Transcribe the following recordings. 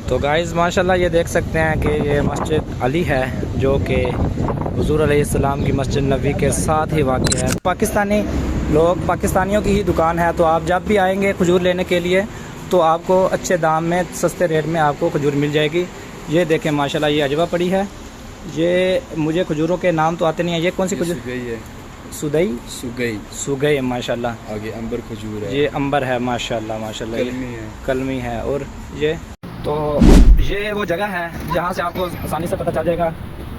तो गाइज़ माशाल्लाह ये देख सकते हैं कि ये मस्जिद अली है जो कि हुज़ूर अलैहिस्सलाम की मस्जिद नबी के साथ ही वाक़ है। पाकिस्तानी लोग, पाकिस्तानियों की ही दुकान है, तो आप जब भी आएंगे खजूर लेने के लिए तो आपको अच्छे दाम में, सस्ते रेट में आपको खजूर मिल जाएगी। ये देखें माशाल्लाह ये अजवा पड़ी है। ये मुझे खजूरों के नाम तो आते नहीं हैं। ये कौन सी खजूर है? सुगई माशाल्लाह। आगे अंबर खजूर है। ये अंबर है माशाल्लाह माशाल्लाह, कलमी है। और ये तो ये वो जगह है जहाँ से आपको आसानी से पता चल जाएगा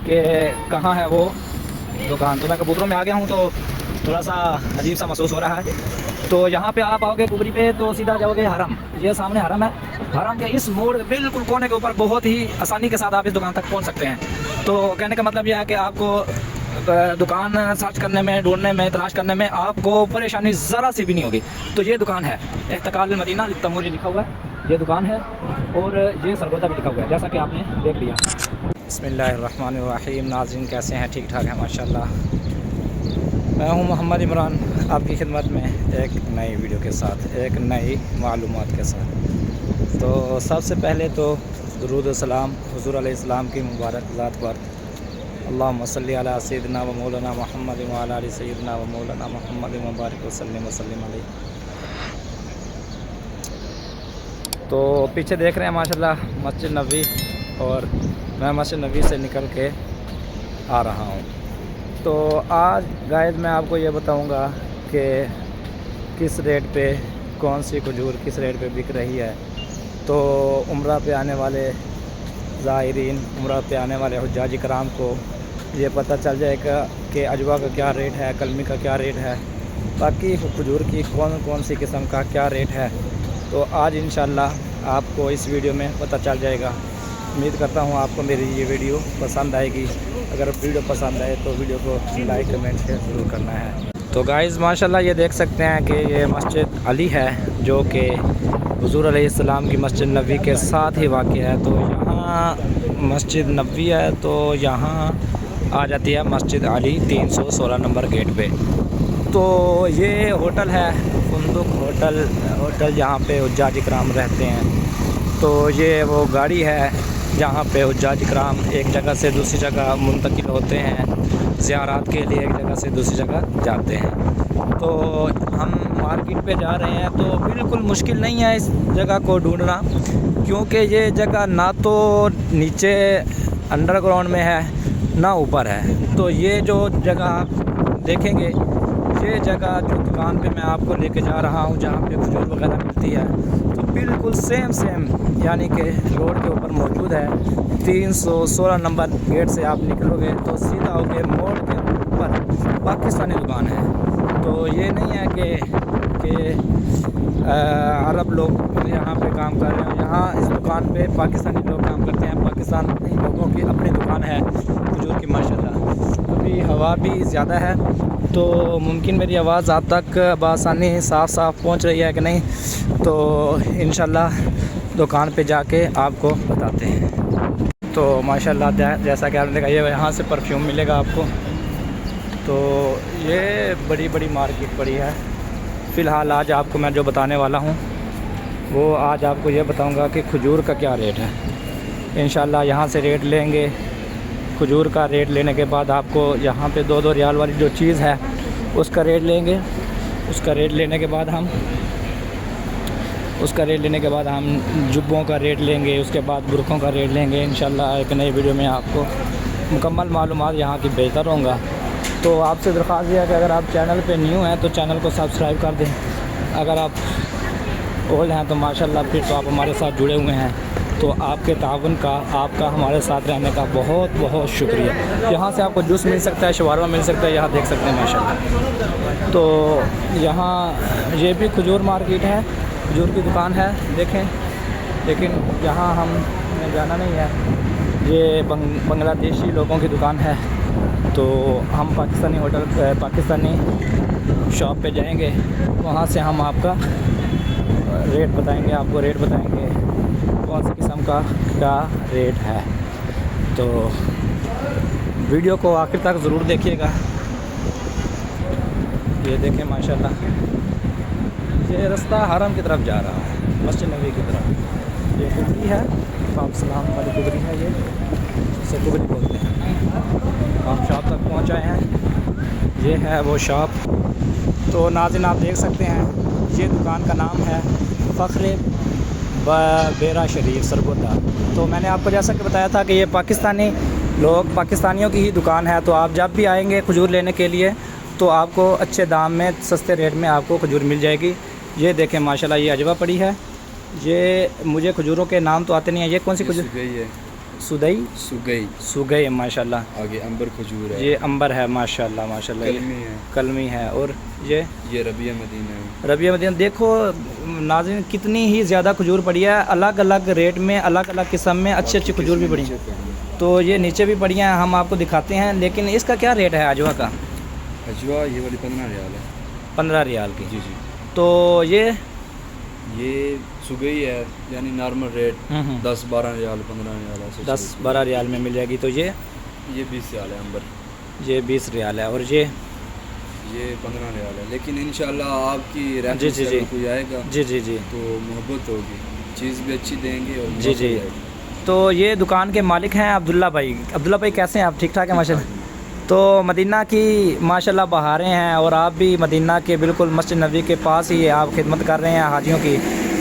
कि कहाँ है वो दुकान। तो मैं कबूतरों में आ गया हूँ तो थोड़ा सा अजीब सा महसूस हो रहा है। तो यहाँ पे आप आओगे कुबरी पे तो सीधा जाओगे हरम। ये सामने हरम है। हरम के इस मोड़ बिल्कुल कोने के ऊपर बहुत ही आसानी के साथ आप इस दुकान तक पहुँच सकते हैं। तो कहने का मतलब यह है कि आपको दुकान सर्च करने में, ढूंढने में, तलाश करने में आपको परेशानी ज़रा सी भी नहीं होगी। तो ये दुकान है इत्तकाल मदीना तमूरी लिखा हुआ है, ये दुकान है। और ये सरगोदा भी लिखा हुआ है जैसा कि आपने देख लिया। बिस्मिल्लाहिर्रहमानिर्रहीम। नाज़रीन कैसे हैं? ठीक ठाक है माशाल्लाह। मैं हूं मोहम्मद इमरान आपकी खिदमत में एक नई वीडियो के साथ, एक नई मालूमात के साथ। तो सबसे पहले तो दुरूद व सलाम हुज़ूर अलैहिस्सलाम की मुबारक ज़ात पर। अल्लाहुम्मा सल्ली अला सय्यिदिना व मौलाना मुहम्मद व अला आलि सय्यिदिना व मौलाना मुहम्मद व बारिक व सल्लिम अलैहि। तो पीछे देख रहे हैं माशाल्लाह मस्जिद नबी, और मैं मस्जिद नबी से निकल के आ रहा हूँ। तो आज गाइस मैं आपको ये बताऊँगा कि किस रेट पे कौन सी खजूर किस रेट पे बिक रही है। तो उम्रा पे आने वाले ज़ायरीन, उम्रा पे आने वाले हुज्जाज कराम को ये पता चल जाएगा कि अजवा का क्या रेट है, कलमी का क्या रेट है, बाकी खजूर की कौन कौन सी किस्म का क्या रेट है। तो आज इंशाल्लाह आपको इस वीडियो में पता चल जाएगा। उम्मीद करता हूँ आपको मेरी ये वीडियो पसंद आएगी। अगर वीडियो पसंद आए तो वीडियो को लाइक कमेंट शेयर ज़रूर करना है। तो गाइज़ माशाल्लाह ये देख सकते हैं कि ये मस्जिद अली है जो कि हुज़ूर अलैहिस्सलाम की मस्जिद नबी के साथ ही वाक़ है। तो यहाँ मस्जिद नबी है, तो यहाँ आ जाती है मस्जिद अली 316 नंबर गेट पे। तो ये होटल है, फुंदुक होटल जहाँ पे हुज्जाज इकराम रहते हैं। तो ये वो गाड़ी है जहाँ पे हुज्जाज इकराम एक जगह से दूसरी जगह मुंतकिल होते हैं, ज़ियारत के लिए एक जगह से दूसरी जगह जाते हैं। तो हम मार्केट पे जा रहे हैं, तो बिल्कुल मुश्किल नहीं है इस जगह को ढूंढना, क्योंकि ये जगह ना तो नीचे अंडरग्राउंड में है ना ऊपर है। तो ये जो जगह आप देखेंगे, ये जगह जो दुकान पे मैं आपको लेके जा रहा हूँ जहाँ पे खजूर वगैरह मिलती है, तो बिल्कुल सेम यानी कि रोड के ऊपर मौजूद है। 316 नंबर गेट से आप निकलोगे तो सीधा होके मोड़ के ऊपर पाकिस्तानी दुकान है। तो ये नहीं है कि अरब लोग यहाँ पे काम कर रहे हैं। यहाँ इस दुकान पे पाकिस्तानी लोग काम करते हैं। पाकिस्तानी लोगों की अपनी दुकान है खजूर की माशाल्लाह। अभी हवा भी ज़्यादा है, तो मुमकिन मेरी आवाज़ आप तक बआसानी साफ़ पहुँच रही है कि नहीं, तो इंशाल्लाह दुकान पे जाके आपको बताते हैं। तो माशाल्लाह जैसा कि आपने देखा, ये यहाँ से परफ्यूम मिलेगा आपको। तो ये बड़ी मार्केट पड़ी है। फ़िलहाल आज आपको मैं जो बताने वाला हूँ वो आज आपको ये बताऊँगा कि खजूर का क्या रेट है। इंशाल्लाह यहाँ से रेट लेंगे। खजूर का रेट लेने के बाद आपको यहाँ पे 2-2 रियाल वाली जो चीज़ है उसका रेट लेंगे। उसका रेट लेने के बाद हम जुब्बों का रेट लेंगे, उसके बाद बुरकों का रेट लेंगे। इंशाल्लाह एक नई वीडियो में आपको मुकम्मल मालूमात यहाँ की बेहतर होगा। तो आपसे दरख्वास्त है कि अगर आप चैनल पे न्यू हैं तो चैनल को सब्सक्राइब कर दें। अगर आप ओल्ड हैं तो माशाल्लाह फिर तो आप हमारे साथ जुड़े हुए हैं। तो आपके ताउन का, आपका हमारे साथ रहने का बहुत शुक्रिया। यहाँ से आपको जूस मिल सकता है, शवारमा मिल सकता है, यहाँ देख सकते हैं माशाल्लाह। तो यहाँ ये भी खजूर मार्केट है, खजूर की दुकान है देखें, लेकिन यहाँ हमें जाना नहीं है। ये बांग्लादेशी लोगों की दुकान है। तो हम पाकिस्तानी शॉप पे जाएंगे, वहाँ से हम आपका रेट बताएंगे, कौन सी किस्म का क्या रेट है। तो वीडियो को आखिर तक ज़रूर देखिएगा। ये देखें माशाल्लाह, ये रास्ता हरम की तरफ जा रहा है, मस्जिद नबी की तरफ। ये कुबरी है फार्म सलाम वाली कुबरी है, ये इसे कुबरी बोलते हैं। हम शॉप तक पहुँच आए हैं, ये है वो शॉप। तो नाज़रीन आप देख सकते हैं, ये दुकान का नाम है फ़ख्र बेरा शरीफ सरगोदा। तो मैंने आपको जैसा कि बताया था कि ये पाकिस्तानियों की ही दुकान है। तो आप जब भी आएंगे खजूर लेने के लिए तो आपको अच्छे दाम में, सस्ते रेट में आपको खजूर मिल जाएगी। ये देखें माशाल्लाह, ये अजवा पड़ी है। ये मुझे खजूरों के नाम तो आते नहीं हैं। ये कौन सी खजूर है? सुगई माशाल्लाह। आगे अंबर खजूर है, ये अंबर है माशाल्लाह माशाल्लाह। कलमी है। और ये रबिया मदीना है। रबिया मदीना। देखो नाज़रीन कितनी ही ज़्यादा खजूर पड़ी है, अलग अलग रेट में, अलग अलग किस्म में अच्छी अच्छी खजूर भी पड़ी है। तो ये नीचे भी पड़ी हैं, हम आपको दिखाते हैं। लेकिन इसका क्या रेट है अजवा का? अजवा ये वाली 15 रियाल है। 15 रियाल की। जी। तो ये सुगई है, यानी नॉर्मल रेट 10-12 रियाल, 15 रियाल ऐसे 10-12 रियाल में मिल जाएगी। तो ये 20 रियाल है अंबर। ये 20 रियाल है। और ये 15 रियाल है। लेकिन इंशाल्लाह आपकी जी कोई आएगा जी तो मोहब्बत होगी, चीज़ भी अच्छी देंगे और जी। तो ये दुकान के मालिक हैं अब्दुल्ला भाई। अब्दुल्ला भाई कैसे हैं आप? ठीक ठाक है माशाल्लाह। तो मदीना की माशाल्लाह बहारें हैं, और आप भी मदीना के बिल्कुल मस्जिद नबी के पास ही आप खिदमत कर रहे हैं हाजियों की।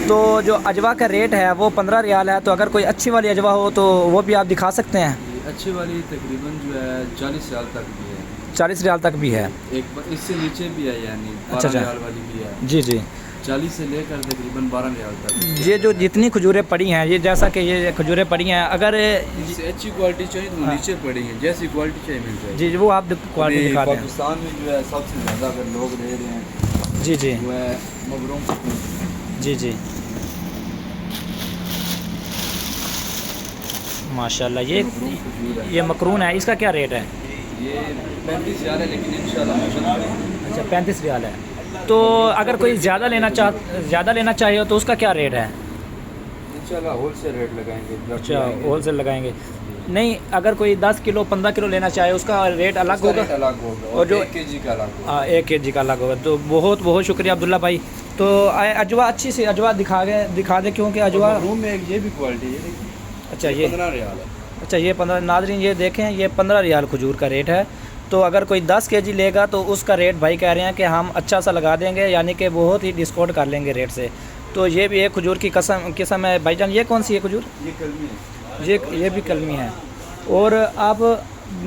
तो जो अजवा का रेट है वो 15 रियाल है। तो अगर कोई अच्छी वाली अजवा हो तो वो भी आप दिखा सकते हैं। अच्छी वाली तकरीबन जो है 40 रियाल तक भी है। 40 रियाल तक भी है। एक इससे नीचे भी है, यानी 12 अच्छा। रियाल वाली भी है। जी। 40 से लेकर तकरीबन 12 रियाल तक। ये जो जितनी खजूरें पड़ी हैं, ये जैसा कि ये खजूरें पड़ी हैं, अगर इससे अच्छी क्वालिटी चाहिए तो नीचे पड़ी हैं, जैसी क्वालिटी चाहिए मिल जाएगी। जी वो आप क्वालिटी दिखा दें। पाकिस्तान में जो है सबसे ज़्यादा अगर लोग ले रहे हैं जी वो है मबरूम। जी माशाल्लाह। ये मकरून है, इसका क्या रेट है? ये 35 रियाल है, लेकिन इंशाल्लाह। अच्छा 35 रियाल है। तो अगर कोई ज़्यादा लेना चाहे तो उसका क्या रेट है? इंशाल्लाह होलसेल रेट लगाएंगे। अच्छा होलसेल लगाएंगे। नहीं, अगर कोई 10 किलो 15 किलो लेना चाहे उसका रेट अलग होगा, और जो 1 kg का अलग होगा। 1 kg का अलग होगा। तो बहुत बहुत शुक्रिया अब्दुल्ला भाई। तो अजवा अच्छी सी अजवा दिखा दे, क्योंकि अजवा रूम में ये भी क्वालिटी है। अच्छा ये 15 रियाल है। अच्छा ये 15। नाज़रीन ये देखें, ये 15 रियाल खजूर का रेट है। तो अगर कोई 10 kg लेगा तो उसका रेट भाई कह रहे हैं कि हम अच्छा सा लगा देंगे, यानी कि बहुत ही डिस्काउंट कर लेंगे रेट से। तो ये भी एक खजूर की किस्म है भाईजान। ये कौन सी है खजूर? ये कलमी है। ये भी कलमी है। और आप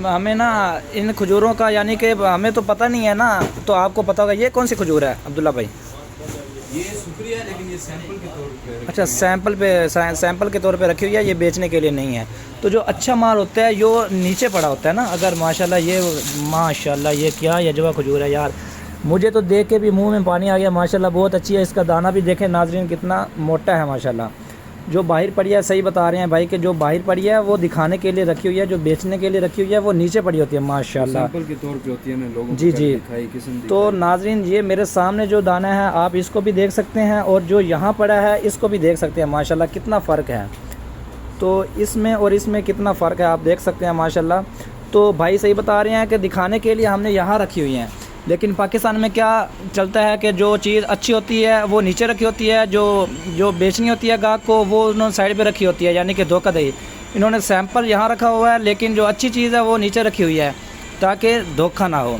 हमें ना इन खजूरों का, यानी कि हमें तो पता नहीं है ना, तो आपको पता होगा। ये कौन सी खजूर है अब्दुल्ला भाई? ये शुक्रिया है, लेकिन ये सैंपल के तौर पे। अच्छा सैंपल के तौर पे रखी हुई है, ये बेचने के लिए नहीं है। तो जो अच्छा माल होता है यो नीचे पड़ा होता है ना। अगर माशाल्लाह ये क्या अजवा खजूर है यार, मुझे तो देख के भी मुंह में पानी आ गया। माशाल्लाह बहुत अच्छी है। इसका दाना भी देखें नाज़रीन कितना मोटा है माशाल्लाह। जो बाहर पड़ी है, सही बता रहे हैं भाई कि जो बाहर पड़ी है वो दिखाने के लिए रखी हुई है, जो बेचने के लिए रखी हुई है वो नीचे पड़ी होती है माशाल्लाह। सैंपल के तौर पे होती है ना, लोगों जी को तो नाज़रीन ये मेरे सामने जो दाना है आप इसको भी देख सकते हैं, और जो यहाँ पड़ा है इसको भी देख सकते हैं। माशाल्लाह कितना फ़र्क है। तो इसमें और इसमें कितना फ़र्क है आप देख सकते हैं माशाल्लाह। तो भाई सही बता रहे हैं कि दिखाने के लिए हमने यहाँ रखी हुई हैं, लेकिन पाकिस्तान में क्या चलता है कि जो चीज़ अच्छी होती है वो नीचे रखी होती है, जो बेचनी होती है गाहक को वो उन्होंने साइड पे रखी होती है, यानी कि धोखाधड़ी। इन्होंने सैंपल यहाँ रखा हुआ है, लेकिन जो अच्छी चीज़ है वो नीचे रखी हुई है ताकि धोखा ना हो।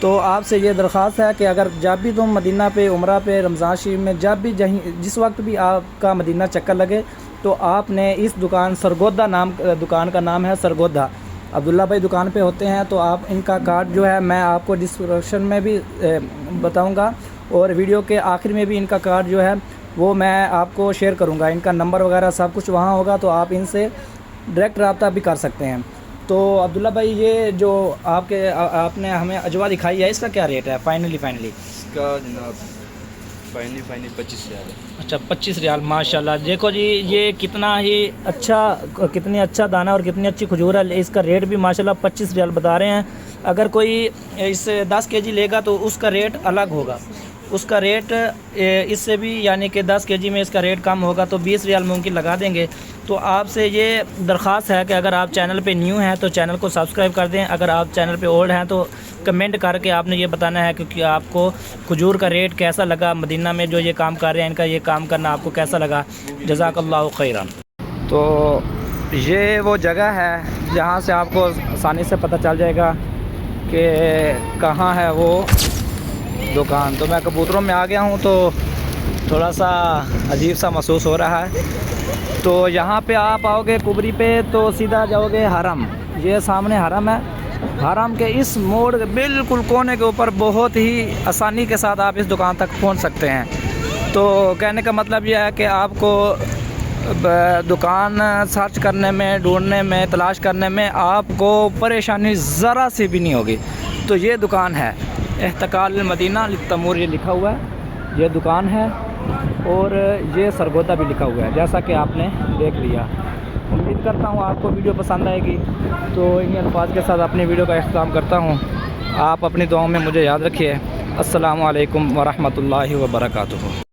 तो आपसे ये दरख्वास्त है कि अगर जब भी तुम मदीना पे उम्रा पे रमज़ान शरीफ में जब भी जिस वक्त भी आपका मदीना चक्कर लगे तो आपने इस दुकान सरगोदा दुकान का नाम है सरगोदा। अब्दुल्ला भाई दुकान पे होते हैं। तो आप इनका कार्ड जो है मैं आपको डिस्क्रिप्शन में भी बताऊंगा, और वीडियो के आखिर में भी इनका कार्ड जो है वो मैं आपको शेयर करूंगा। इनका नंबर वगैरह सब कुछ वहाँ होगा, तो आप इनसे डायरेक्ट रब्ता भी कर सकते हैं। तो अब्दुल्ला भाई ये जो आपने हमें अजवा दिखाई है, इसका क्या रेट है फाइनली? इसका जनाब फाइनली 25 रियाल है। अच्छा 25 रियाल माशाल्लाह। देखो जी ये कितनी अच्छा दाना और कितनी अच्छी खजूर है। इसका रेट भी माशाल्लाह 25 रियाल बता रहे हैं। अगर कोई इस 10 kg लेगा तो उसका रेट अलग होगा, उसका रेट इससे भी, यानी कि 10 kg में इसका रेट कम होगा तो 20 रियाल मुमकिन लगा देंगे। तो आपसे ये दरख्वास्त है कि अगर आप चैनल पे न्यू हैं तो चैनल को सब्सक्राइब कर दें, अगर आप चैनल पे ओल्ड हैं तो कमेंट करके आपने ये बताना है क्योंकि आपको खजूर का रेट कैसा लगा, मदीना में जो ये काम कर रहे हैं इनका ये काम करना आपको कैसा लगा। जज़ाकल्लाहु खैरन। तो ये वो जगह है जहाँ से आपको आसानी से पता चल जाएगा कि कहाँ है वो दुकान। तो मैं कबूतरों में आ गया हूँ तो थोड़ा सा अजीब सा महसूस हो रहा है। तो यहाँ पे आप आओगे कुबरी पे तो सीधा जाओगे हरम, ये सामने हरम है। हरम के इस मोड़ के बिल्कुल कोने के ऊपर बहुत ही आसानी के साथ आप इस दुकान तक पहुँच सकते हैं। तो कहने का मतलब यह है कि आपको दुकान सर्च करने में, ढूंढने में, तलाश करने में आपको परेशानी ज़रा सी भी नहीं होगी। तो ये दुकान है इहतिकाल मदीना तमूर, ये लिखा हुआ है, ये दुकान है। और ये सरगोदा भी लिखा हुआ है, जैसा कि आपने देख लिया। उम्मीद करता हूँ आपको वीडियो पसंद आएगी। तो इन्हीं अल्फाज के साथ अपनी वीडियो का इख्तिताम करता हूँ। आप अपनी दुआओं में मुझे याद रखिए। अस्सलामु अलैकुम वरहमतुल्लाहि वबरकातुहू।